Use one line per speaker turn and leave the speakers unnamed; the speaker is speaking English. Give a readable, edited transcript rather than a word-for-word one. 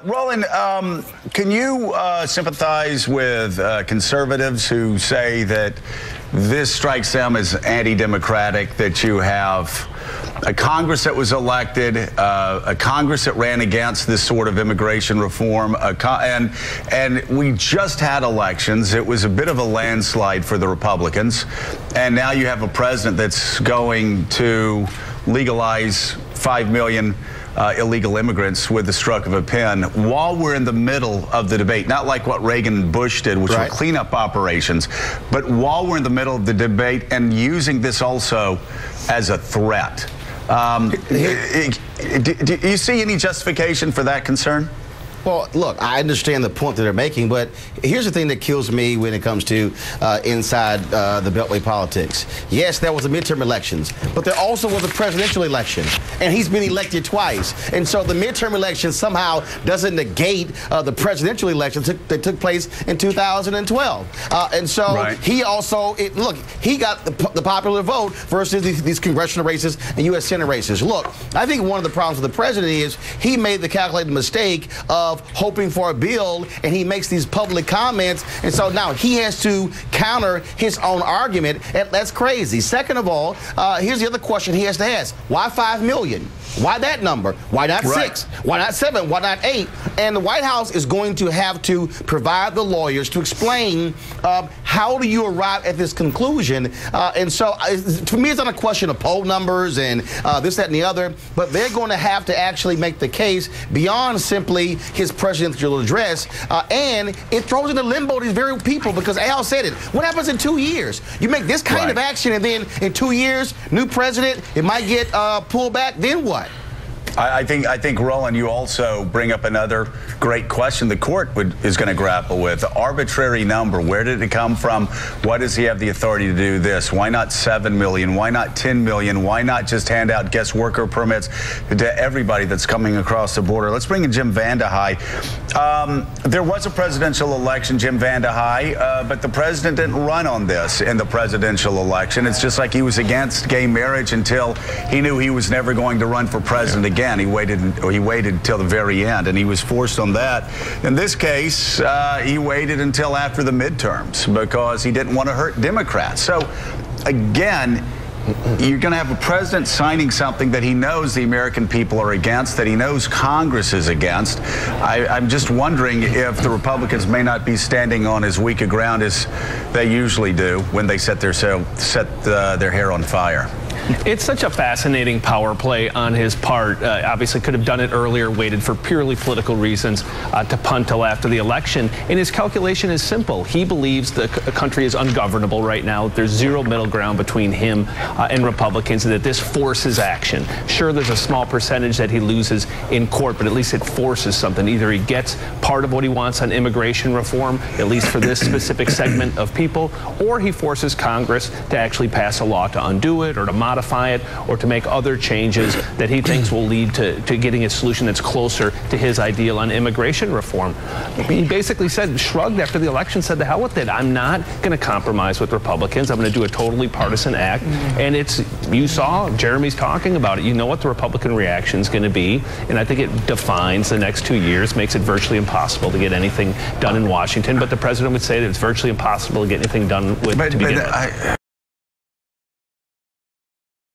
Roland, can you sympathize with conservatives who say that this strikes them as anti-democratic, that you have a Congress that was elected, a Congress that ran against this sort of immigration reform, and we just had elections. It was a bit of a landslide for the Republicans, and now you have a president that's going to legalize 5 million illegal immigrants with the stroke of a pen while we're in the middle of the debate, not like what Reagan and Bush did, which were cleanup operations, but while we're in the middle of the debate and using this also as a threat. Do you see any justification for that concern?
Well, look, I understand the point that they're making, but here's the thing that kills me when it comes to inside the Beltway politics. Yes, there was a midterm elections, but there also was a presidential election, and he's been elected twice. And so the midterm election somehow doesn't negate the presidential election that took place in 2012. And so he also, look, he got the popular vote versus these congressional races and U.S. Senate races. Look, I think one of the problems with the president is he made the calculated mistake of hoping for a bill, and he makes these public comments, and so now he has to counter his own argument, and that's crazy. Second of all, here's the other question he has to ask. Why 5 million? Why that number? Why not 6? Why not 7? Why not 8? And the White House is going to have to provide the lawyers to explain how do you arrive at this conclusion. And so to me, it's not a question of poll numbers and this, that, and the other, but they're going to have to actually make the case beyond simply his presidential address, and it throws into limbo these very people, because Al said it. What happens in 2 years? You make this kind of action, and then in 2 years, new president, it might get pulled back. Then what?
I think, Roland, you also bring up another great question the court is going to grapple with. The arbitrary number, where did it come from? Why does he have the authority to do this? Why not 7 million? Why not 10 million? Why not just hand out guest worker permits to everybody that's coming across the border? Let's bring in Jim Vandehei. There was a presidential election, Jim Vandehei, but the president didn't run on this in the presidential election. It's just like he was against gay marriage until he knew he was never going to run for president again. He waited until the very end, and he was forced on that. In this case, he waited until after the midterms because he didn't want to hurt Democrats. So, again, you're going to have a president signing something that he knows the American people are against, that he knows Congress is against. I'm just wondering if the Republicans may not be standing on as weak a ground as they usually do when they set their hair on fire.
It's such a fascinating power play on his part. Obviously could have done it earlier, waited for purely political reasons to punt till after the election. And his calculation is simple. He believes the country is ungovernable right now. There's zero middle ground between him and Republicans, and that this forces action. Sure, there's a small percentage that he loses in court, but at least it forces something. Either he gets part of what he wants on immigration reform, at least for this specific segment of people, or he forces Congress to actually pass a law to undo it or to modify it or to make other changes that he thinks will lead to getting a solution that's closer to his ideal on immigration reform. He basically said, shrugged after the election, said the hell with it. I'm not going to compromise with Republicans. I'm going to do a totally partisan act. And you saw, Jeremy's talking about it. You know what the Republican reaction is going to be. And I think it defines the next 2 years, makes it virtually impossible to get anything done in Washington. But the president would say that it's virtually impossible to get anything done with to begin with.